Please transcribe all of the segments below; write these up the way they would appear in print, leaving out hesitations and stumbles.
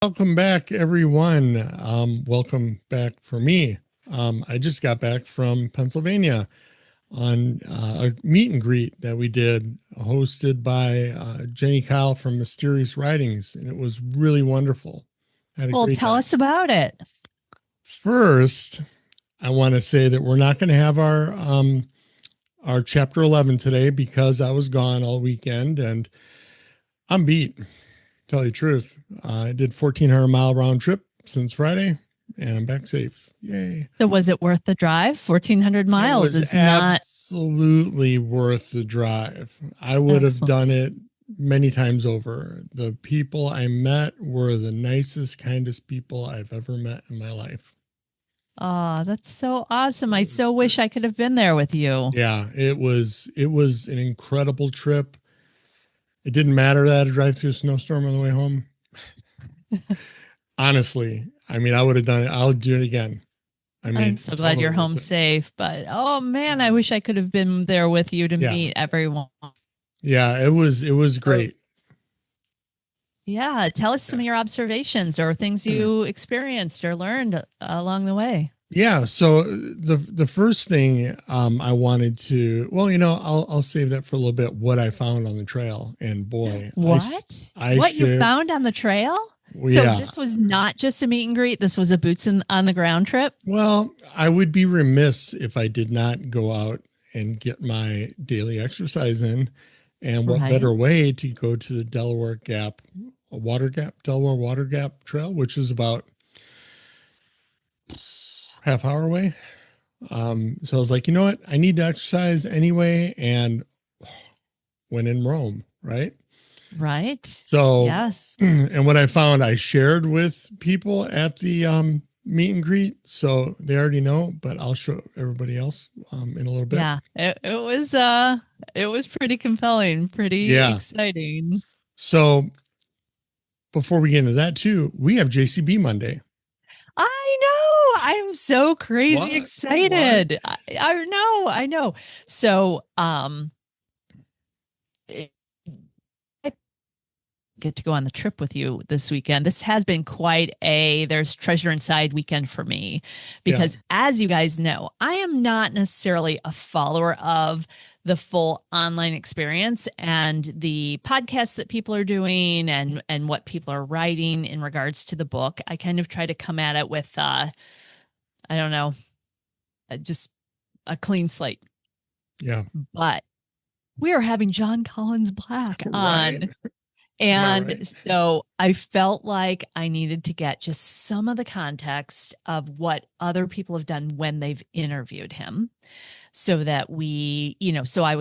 Welcome back, everyone. Welcome back for me. I just got back from Pennsylvania on a meet and greet that we did, hosted by Jenny Kyle from Mysterious Writings, and it was really wonderful. I had a Well, great tell time. us about it. First, I want to say that we're not going to have our chapter 11 today because I was gone all weekend and I'm beat. Tell you the truth. I did 1,400-mile round trip since Friday, and I'm back safe. Yay. So, was it worth the drive? 1,400 It miles was is not absolutely worth the drive. I would have excellent. done it many times over. The people I met were the nicest, kindest people I've ever met in my life. Oh, that's so awesome. It I was so wish I could have been there with you. Yeah, it was an incredible trip. It didn't matter that I had to drive through a snowstorm on the way home. Honestly, I mean, I would have done it. I'll do it again. I I'm mean, so glad totally you're worth home it. safe, but oh man, I wish I could have been there with you to Yeah. meet everyone. Yeah, it was great. Yeah, tell us some of your observations or things you experienced or learned along the way. Yeah, so the first thing I wanted to, well, I'll save that for a little bit, what I found on the trail. And boy, What? I What you share. found on the trail? So Yeah. this was not just a meet and greet. This was a on the ground trip. Well, I would be remiss if I did not go out and get my daily exercise in. And what Right. better way to go to the Delaware Water Gap Trail, which is about half hour away. So I was like, you know what? I need to exercise anyway. And when in Rome, right? Right. So, Yes. and what I found, I shared with people at the meet and greet, so they already know. But I'll show everybody else in a little bit. Yeah. It was pretty compelling, pretty Yeah. exciting. So before we get into that too, we have JCB Monday. I know. I'm so crazy What? excited. I know. I know. So, I get to go on the trip with you this weekend. This has been quite a there's treasure inside weekend for me because as you guys know, I am not necessarily a follower of the full online experience and the podcasts that people are doing and what people are writing in regards to the book. I kind of try to come at it with I don't know, just a clean slate. Yeah. But we are having John Collins Black Right. on. Am I And right? so I felt like I needed to get just some of the context of what other people have done when they've interviewed him so that so I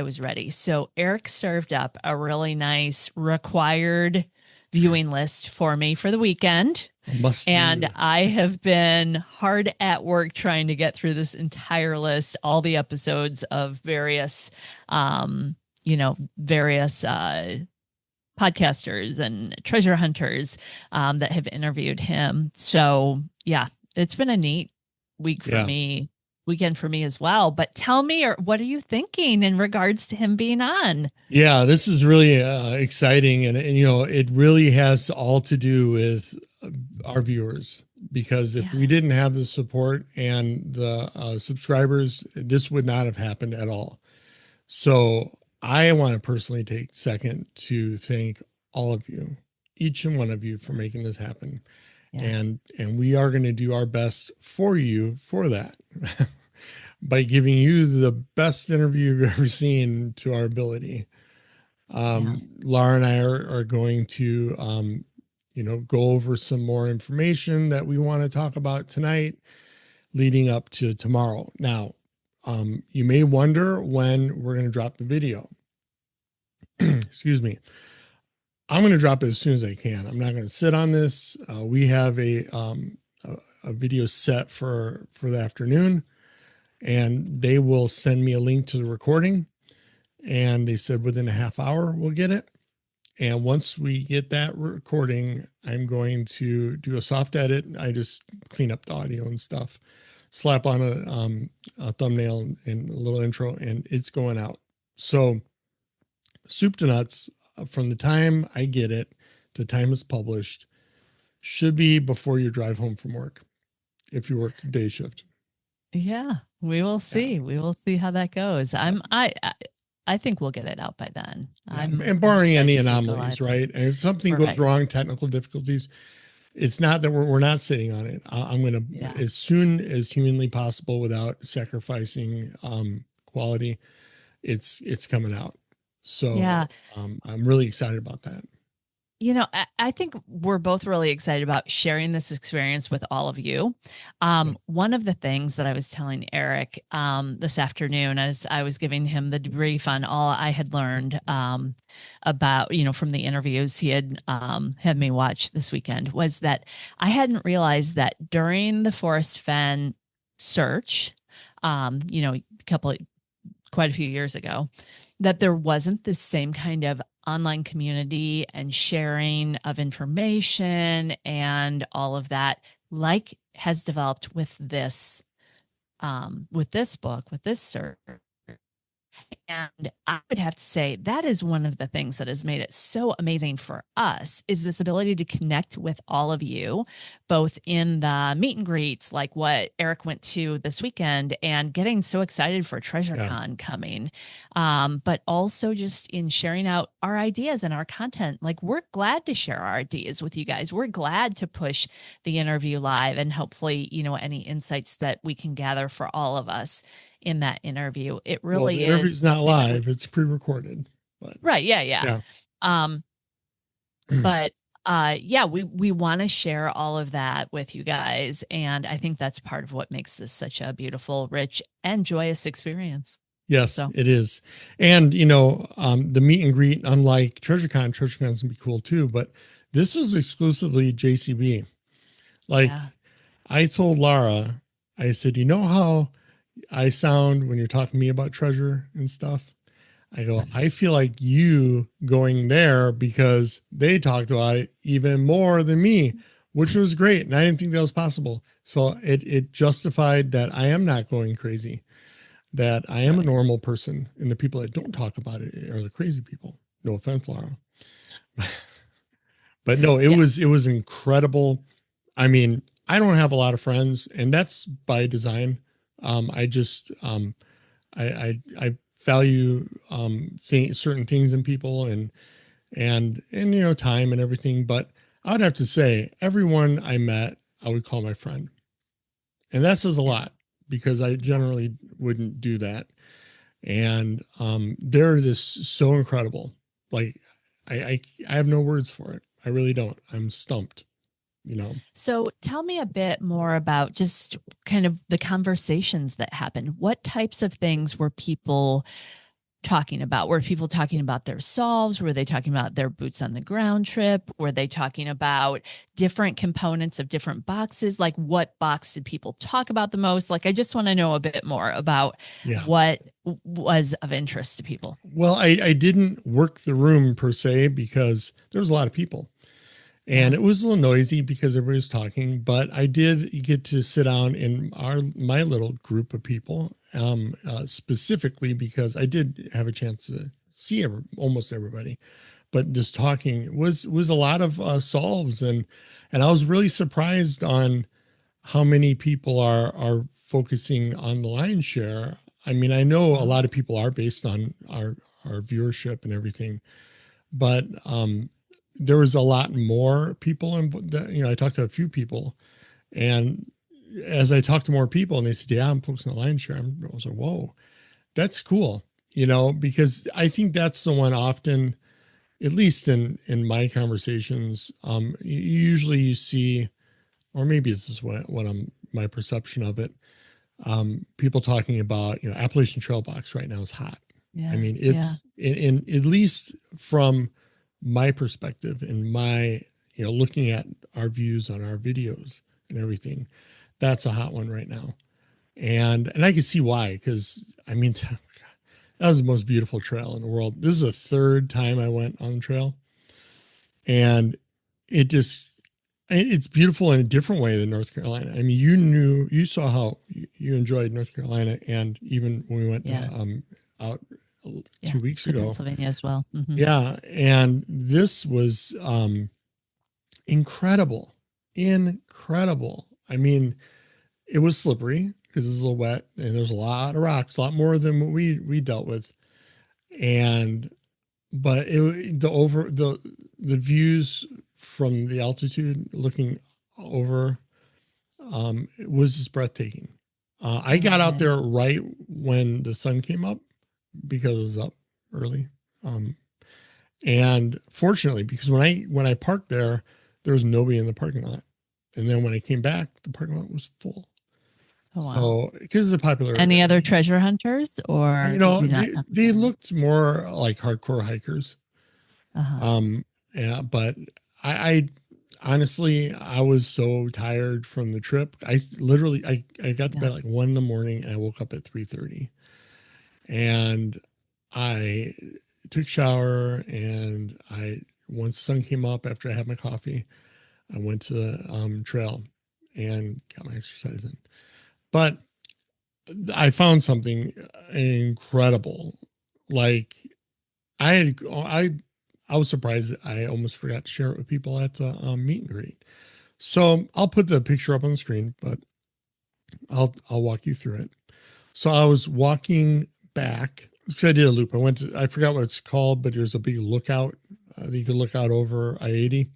was ready. So Eric served up a really nice required viewing list for me for the weekend. Must And do. I have been hard at work trying to get through this entire list, all the episodes of various podcasters and treasure hunters that have interviewed him. So yeah, it's been a neat week for Yeah. me, weekend for me as well. But tell me, or what are you thinking in regards to him being on? Yeah, this is really exciting, and it really has all to do with our viewers. Because if we Yeah, didn't have the support and the subscribers, this would not have happened at all. So I want to personally take a second to thank all of you, each and one of you, for making this happen. yeah, And we are going to do our best for you for that. By giving you the best interview you've ever seen to our ability. yeah. Laura and I are going to, go over some more information that we want to talk about tonight leading up to tomorrow. Now, you may wonder when we're going to drop the video. Excuse me. I'm going to drop it as soon as I can. I'm not going to sit on this. We have a video set for the afternoon, and they will send me a link to the recording. And they said within a half hour we'll get it. And once we get that recording, I'm going to do a soft edit. I just clean up the audio and stuff, slap on a thumbnail and a little intro, and it's going out. So soup to nuts, from the time I get it to the time it's published, should be before you drive home from work if you work day shift. Yeah, we will Yeah. see. We will see how that goes. Yeah. I think we'll get it out by then. Yeah. I'm And I'm barring excited any to see it go anomalies, live. right? And if something goes Right. wrong, technical difficulties, it's not that we're not sitting on it. I'm going Yeah. to, as soon as humanly possible without sacrificing quality, it's coming out. Yeah. So I'm really excited about that. I think we're both really excited about sharing this experience with all of you. Yeah. One of the things that I was telling Eric this afternoon as I was giving him the debrief on all I had learned about, from the interviews he had me watch this weekend was that I hadn't realized that during the Forrest Fenn search, quite a few years ago, that there wasn't the same kind of online community and sharing of information and all of that like has developed with this book, with this search. And I would have to say that is one of the things that has made it so amazing for us is this ability to connect with all of you, both in the meet and greets, like what Eric went to this weekend and getting so excited for Yeah. TreasureCon coming, but also just in sharing out our ideas and our content. Like we're glad to share our ideas with you guys. We're glad to push the interview live and hopefully, any insights that we can gather for all of us in that interview. It Well, the really interview's is not something that live; it's pre-recorded. But right. Yeah. Yeah. yeah, Um, but yeah, we want to share all of that with you guys. And I think that's part of what makes this such a beautiful, rich, and joyous experience. yes, So it is. And the meet and greet, unlike TreasureCon's can be cool too, but this was exclusively JCB. Like yeah. I told Lara, I said, you know how I sound when you're talking to me about treasure and stuff? I go, I feel like you going there because they talked about it even more than me, which was great. And I didn't think that was possible. So it justified that I am not going crazy, that I am a Right. normal person. And the people that don't talk about it are the crazy people. No offense, Laura. But no, it Yeah. was incredible. I mean, I don't have a lot of friends, and that's by design. I just I value certain things in people and time and everything. But I would have to say everyone I met I would call my friend, and that says a Yeah. lot because I Yeah. generally wouldn't do that. And they're just so incredible. Like I have no words for it. I really don't. I'm stumped. You know. So tell me a bit more about just kind of the conversations that happened. What types of things were people talking about? Were people talking about their solves? Were they talking about their boots on the ground trip? Were they talking about different components of different boxes? Like what box did people talk about the most? Like I just want to know a bit more about Yeah. what was of interest to people. Well, I didn't work the room per se because there was a lot of people. And Yeah. it was a little noisy because everybody was talking, but I did get to sit down in my little group of people, specifically because I did have a chance to see almost everybody. But just talking was a lot of solves, and I was really surprised on how many people are focusing on the lion's share. I mean, I know a Wow. lot of people are based on our viewership and everything, but there was a lot more people. I talked to a few people, and as I talked to more people, and they said, "Yeah, I'm focusing on lion's share." I was like, "Whoa, that's cool." Because I think that's the one often, at least in my conversations, usually you see, or maybe this is what I'm my perception of it. People talking about Appalachian Trail box right now is hot. I Yeah. mean, Yeah. it's in at least from my perspective and my looking at our views on our videos and everything, that's a hot one right now. And I can see why, because I mean that was the most beautiful trail in the world. This is the third time I went on the trail, and it's beautiful in a different way than North Carolina. I mean, you saw how you enjoyed North Carolina, and even when we went Yeah. out Yeah. 2 weeks To ago. Pennsylvania as well. Mm-hmm. Yeah, and this was incredible. incredible. I mean, it was slippery because it was a little wet and there's a lot of rocks, a lot more than what we dealt with. And but the views from the altitude looking over it was just breathtaking. I got out there right when the sun came up because it was up early. And fortunately, because when I parked there was nobody in the parking lot. And then when I came back, the parking lot was full. Oh, wow. So because it's a popular. Any other treasure hunters, or they looked more like hardcore hikers. Yeah, but I honestly, I was so tired from the trip. I got to bed like 1 a.m. and I woke up at 3:30, and I took a shower, and once the sun came up after I had my coffee, I went to the trail and got my exercise in. But I found something incredible. Like I was surprised. I almost forgot to share it with people at the meet and greet. So I'll put the picture up on the screen, but I'll walk you through it. So I was walking back because I did a loop. I forgot what it's called, but there's a big lookout that you could look out over I-80,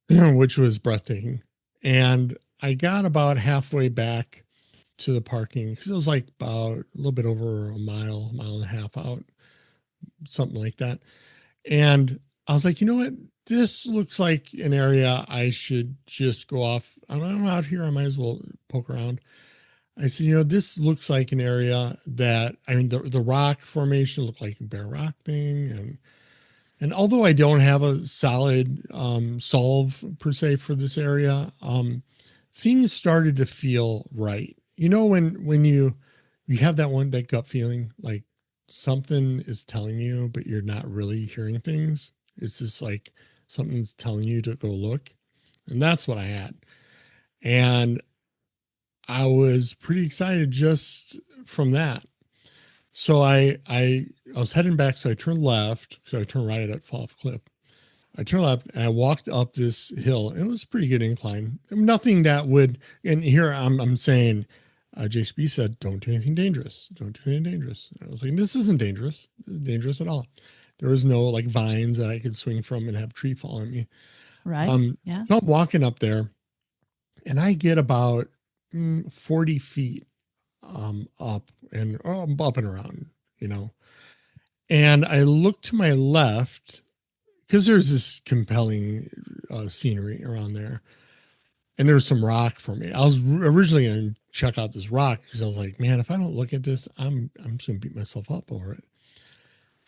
which was breathtaking. And I got about halfway back to the parking because it was like about a little bit over a mile and a half out, something like that. And I was like, you know what? This looks like an area I should just go off. I'm out here. I might as well poke around. I said, this looks like an area that, I mean, the rock formation looked like a bare rock thing. And although I don't have a solid solve per se for this area, things started to feel right. When you have that gut feeling, like something is telling you, but you're not really hearing things. It's just like something's telling you to go look. And that's what I had. And I was pretty excited just from that. So I was heading back. So I turned left. So I turned right at Fall Off Cliff. I turned left and I walked up this hill. It was a pretty good incline. Nothing that would, and here I'm saying, JCB said, don't do anything dangerous. Don't do anything dangerous. And I was like, this isn't dangerous. This isn't dangerous at all. There was no like vines that I could swing from and have a tree fall on me. Right. Yeah. So I'm walking up there and I get about 40 feet up and up and around, and I look to my left because there's this compelling scenery around there. And there was some rock for me. I was originally going to check out this rock because I was like, man, if I don't look at this, I'm just going to beat myself up over it.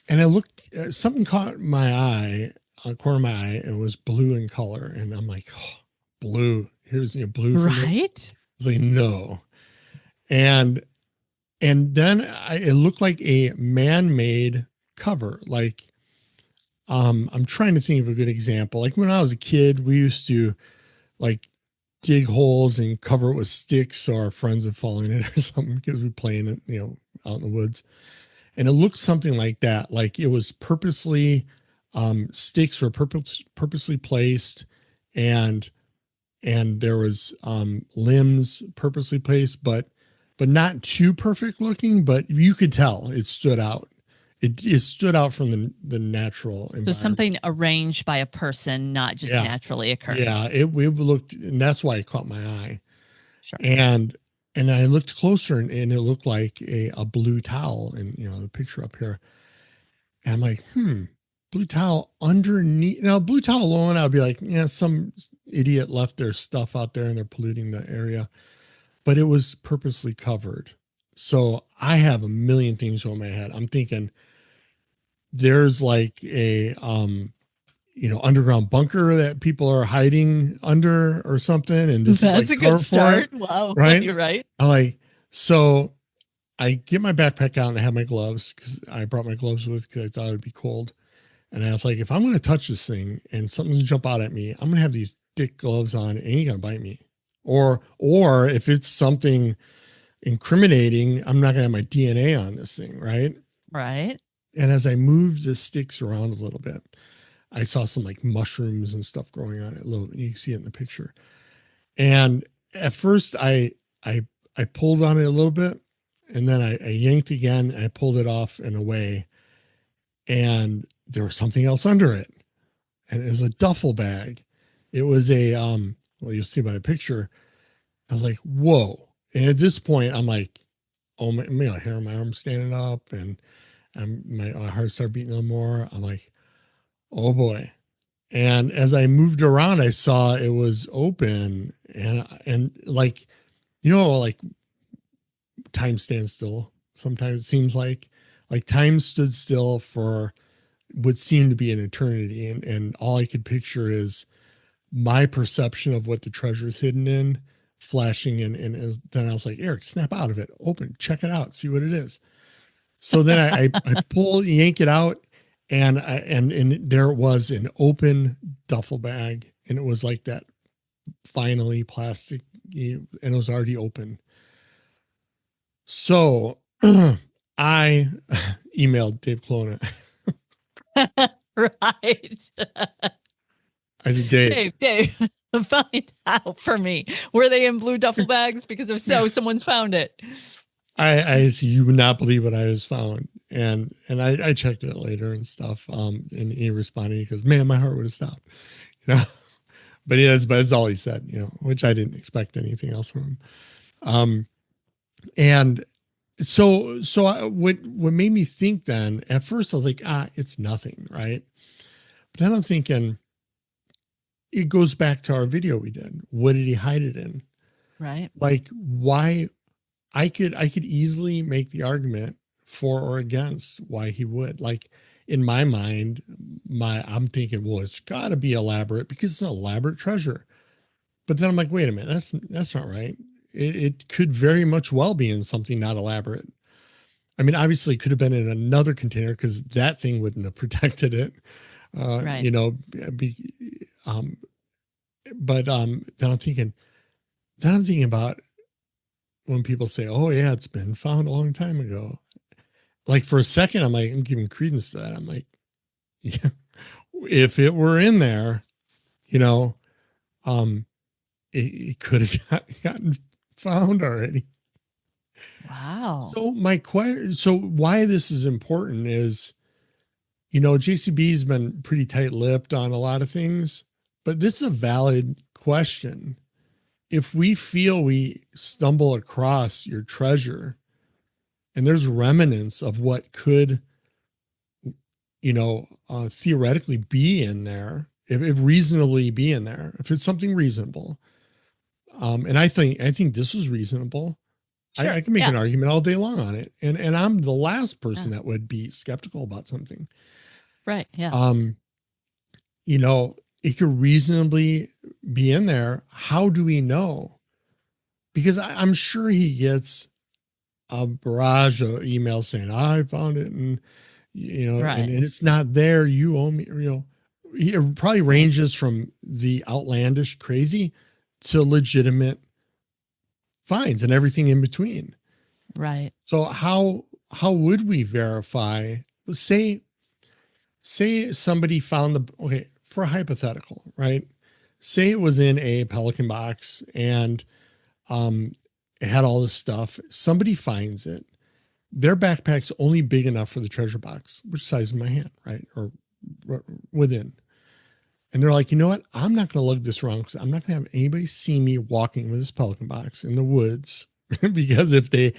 And I looked, something caught my eye, on the corner of my eye, and it was blue in color. And I'm like, oh, blue. Here's blue for me. Right? I was like, no. And then it looked like a man-made cover. Like, I'm trying to think of a good example. Like when I was a kid, we used to like dig holes and cover it with sticks so our friends would fall in it or something because we're playing it, out in the woods. And it looked something like that. Like it was purposely, sticks were purposely placed, and there was limbs purposely placed, but not too perfect looking, but you could tell it stood out. It stood out from the natural environment. So something arranged by a person, not just naturally occurring. Yeah, it looked, and that's why it caught my eye. Sure. And I looked closer, and it looked like a blue towel, and the picture up here. And I'm like, blue towel underneath. Now, blue towel alone, I'd be like, some idiot left their stuff out there and they're polluting the area. But it was purposely covered. So I have a million things on my head. I'm thinking there's like a, underground bunker that people are hiding under or something. And this is like a good start. Wow. Right. You're right. So I get my backpack out and I have my gloves because I brought my gloves with because I thought it would be cold. And I was like, if I'm going to touch this thing and something's jump out at me, I'm going to have these thick gloves on and it ain't going to bite me. Or if it's something incriminating, I'm not going to have my DNA on this thing. Right. Right. And as I moved the sticks around a little bit, I saw some like mushrooms and stuff growing on it. You can see it in the picture. And at first I pulled on it a little bit, and then I yanked again, and I pulled it off and away, and there was something else under it. And it was a duffel bag. It was well, you'll see by the picture. I was like, whoa. And at this point, I'm like, oh my hair on my arm standing up, and my heart started beating a little more. I'm like, oh boy. And as I moved around, I saw it was open, and like, like time stands still. Sometimes it seems like time stood still for what seemed to be an eternity. And all I could picture is my perception of what the treasure is hidden in flashing. And then I was like, Eric, snap out of it, open, check it out, see what it is. So then I yank it out, and there was an open duffel bag, and it was like that finally plastic, and it was already open. So I emailed Dave Clona. Right. I said, Dave, find out for me. Were they in blue duffel bags? Because if so, someone's found it. I see, you would not believe what I was found. And I checked it later and stuff. And he responded, he goes, man, my heart would have stopped, but it's all he said, which I didn't expect anything else from him. And so what made me think then, at first I was like, it's nothing. Right. But then I'm thinking, it goes back to our video we did. What did he hide it in? Right. Like, why? I could easily make the argument for or against why he would. Like, in my mind, I'm thinking, well, it's got to be elaborate because it's an elaborate treasure. But then I'm like, wait a minute, that's not right. It could very much well be in something not elaborate. I mean, obviously, it could have been in another container because that thing wouldn't have protected it. Right. But then I'm thinking about when people say, oh yeah, it's been found a long time ago. Like, for a second, I'm giving credence to that. I'm like, yeah, if it were in there, it could have gotten found already. Wow. So so why this is important is, JCB's been pretty tight-lipped on a lot of things, but this is a valid question. If we feel we stumble across your treasure and there's remnants of what could, theoretically be in there, if reasonably be in there, if it's something reasonable. And I think this was reasonable. Sure, I can make an argument all day long on it. And I'm the last person that would be skeptical about something. Right. Yeah. It could reasonably be in there. How do we know? Because I'm sure he gets a barrage of emails saying, I found it, and right. and it's not there. You owe me, it probably ranges from the outlandish crazy to legitimate fines and everything in between. Right. So how would we verify? Say somebody found for a hypothetical, right? Say it was in a Pelican box and it had all this stuff. Somebody finds it. Their backpack's only big enough for the treasure box, which size of my hand, right? Or within. And they're like, you know what? I'm not going to lug this around because I'm not going to have anybody see me walking with this Pelican box in the woods. Because if they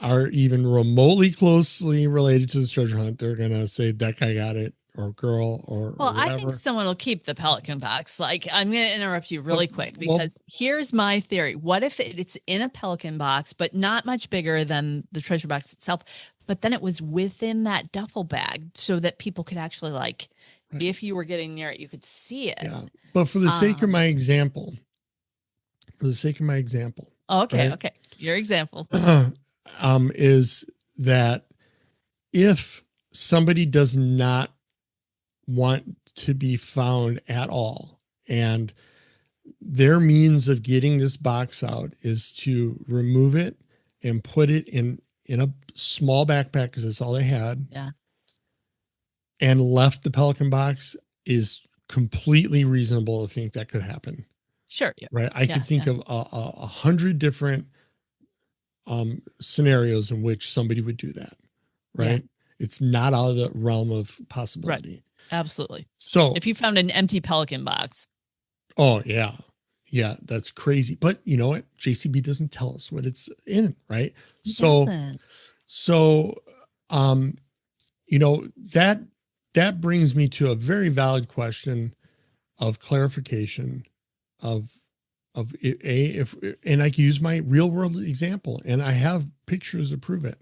are even remotely closely related to this treasure hunt, they're going to say that guy got it, or girl, or whatever. I think someone will keep the Pelican box. Like, I'm going to interrupt you really quick because here's my theory. What if it's in a Pelican box, but not much bigger than the treasure box itself, but then it was within that duffel bag so that people could actually, like, if you were getting near it, you could see it. Yeah. But for the sake of my example, Okay. Right? Okay. Your example is that if somebody does not want to be found at all, and their means of getting this box out is to remove it and put it in a small backpack because that's all they had. Yeah. And left the Pelican box is completely reasonable to think that could happen. Sure. Yeah. Right. I could think of 100 different scenarios in which somebody would do that. Right. Yeah. It's not out of the realm of possibility. Right. Absolutely. So if you found an empty Pelican box. Oh yeah. Yeah. That's crazy. But you know what? JCB doesn't tell us what it's in. Right. It so, doesn't. so, you know, that brings me to a very valid question of clarification of if, and I can use my real world example, and I have pictures to prove it.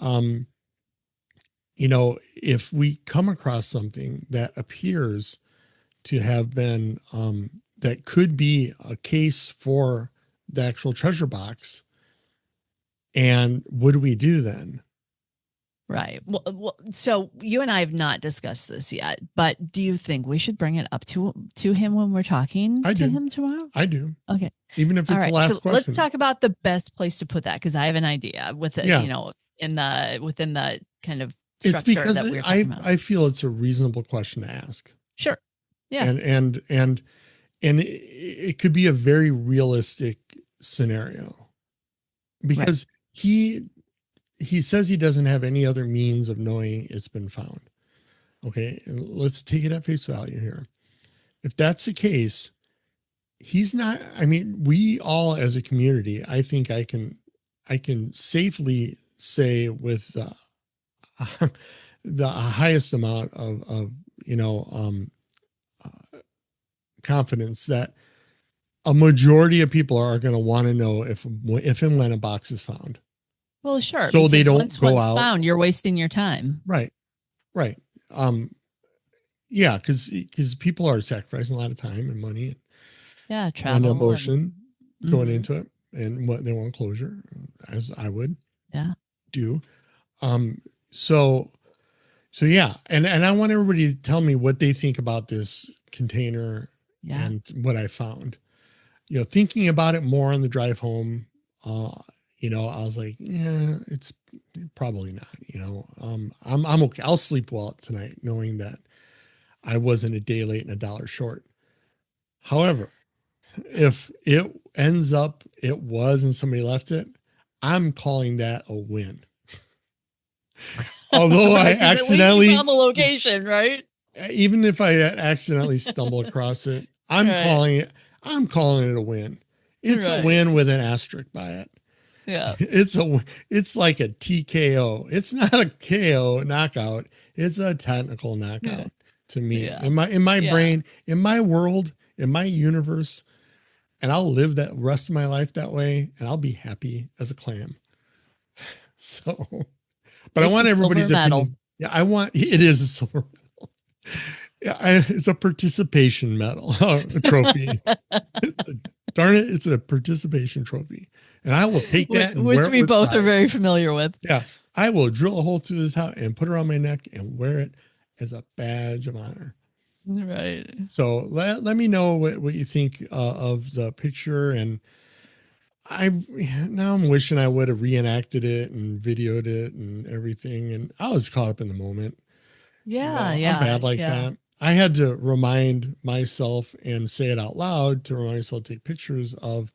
You know, if we come across something that appears to have been, that could be a case for the actual treasure box, and what do we do then? Right. Well, so you and I have not discussed this yet, but do you think we should bring it up to him when we're talking to him tomorrow? I do. Okay. Even if it's the last question. Let's talk about the best place to put that, because I have an idea with it, you know, within the kind of structure. It's because that we're talking about. I feel it's a reasonable question to ask. Sure. Yeah. And it could be a very realistic scenario, because he says he doesn't have any other means of knowing it's been found. Okay. Let's take it at face value here. If that's the case, he's not, I mean, we all as a community, I think I can safely say with the highest amount of you know, confidence that a majority of people are going to want to know if and when a box is found. Well, sure. So they don't go out. Found, you're wasting your time. Right. Right. Yeah. Cause people are sacrificing a lot of time and money. Yeah. Travel and emotion going into it, and what they want closure, as I would do. So yeah. And I want everybody to tell me what they think about this container and what I found. You know, thinking about it more on the drive home, you know, I was like, yeah, it's probably not, you know, I'm okay. I'll sleep well tonight knowing that I wasn't a day late and $1 short. However, if it ends up, it was, and somebody left it, I'm calling that a win. Although I accidentally found the location, right? Even if I accidentally stumble across it, I'm calling it a win. It's a win with an asterisk by it. Yeah. It's like a TKO. It's not a KO knockout. It's a technical knockout to me. In my brain, in my world, in my universe, and I'll live that rest of my life that way, and I'll be happy as a clam. So, but I want everybody's opinion. Yeah, it is a silver medal. Yeah, it's a participation medal, a trophy. Darn it, it's a participation trophy. And I will take that. Which we both are very familiar with. Yeah. I will drill a hole through the top and put it around my neck and wear it as a badge of honor. Right. So let me know what you think of the picture. And now I'm wishing I would have reenacted it and videoed it and everything. And I was caught up in the moment. Yeah. I'm bad like that. I had to remind myself and say it out loud to remind myself to take pictures of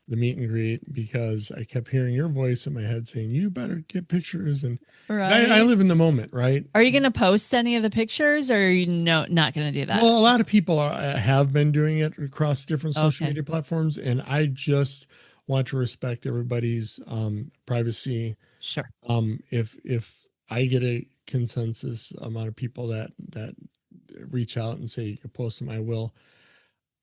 the meet and greet, because I kept hearing your voice in my head saying, you better get pictures. And I live in the moment, right? Are you going to post any of the pictures, or are you not going to do that? Well, a lot of people have been doing it across different social media platforms, and I just want to respect everybody's privacy. Sure. If I get a consensus amount of people that reach out and say you can post them, I will.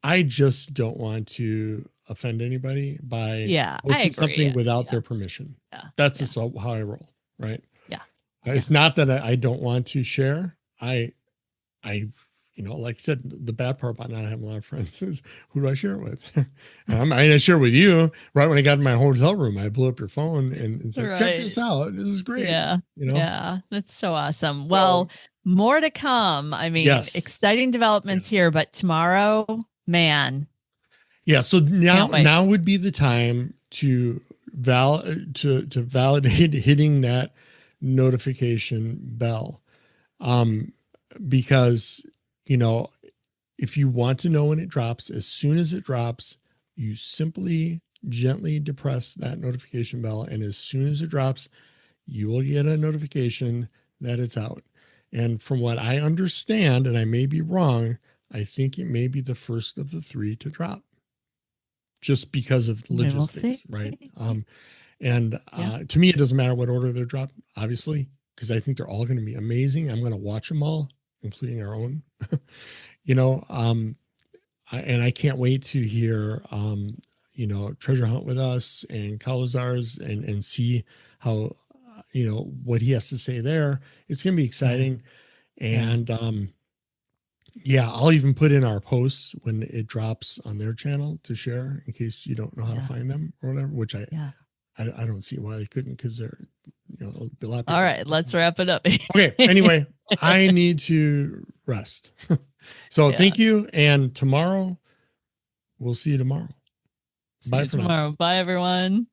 I just don't want to offend anybody by posting something without their permission. Yeah. That's just how I roll. Right. Yeah. It's not that I don't want to share. I, you know, like I said, the bad part about not having a lot of friends is, who do I share it with? I share with you. Right when I got in my hotel room, I blew up your phone and said, check this out. This is great. Yeah. You know? Yeah. That's so awesome. Well, more to come. I mean, exciting developments here, but tomorrow, man. Yeah. So now would be the time to validate hitting that notification bell. Because you know, if you want to know when it drops, as soon as it drops, you simply gently depress that notification bell. And as soon as it drops, you will get a notification that it's out. And from what I understand, and I may be wrong, I think it may be the first of the 3 to drop just because of We will logistics, see. right? And to me, it doesn't matter what order they're dropped, obviously, because I think they're all going to be amazing. I'm going to watch them all, including our own, you know, and I can't wait to hear, Treasure Hunt with Us and Kalazar's and see how, what he has to say there. It's going to be exciting. And, I'll even put in our posts when it drops on their channel to share in case you don't know how to find them or whatever, which I don't see why they couldn't, because they're, a lot of people. All right, let's wrap it up. Okay. Anyway, I need to rest. So thank you. And tomorrow, we'll see you tomorrow. See you tomorrow. Bye, everyone.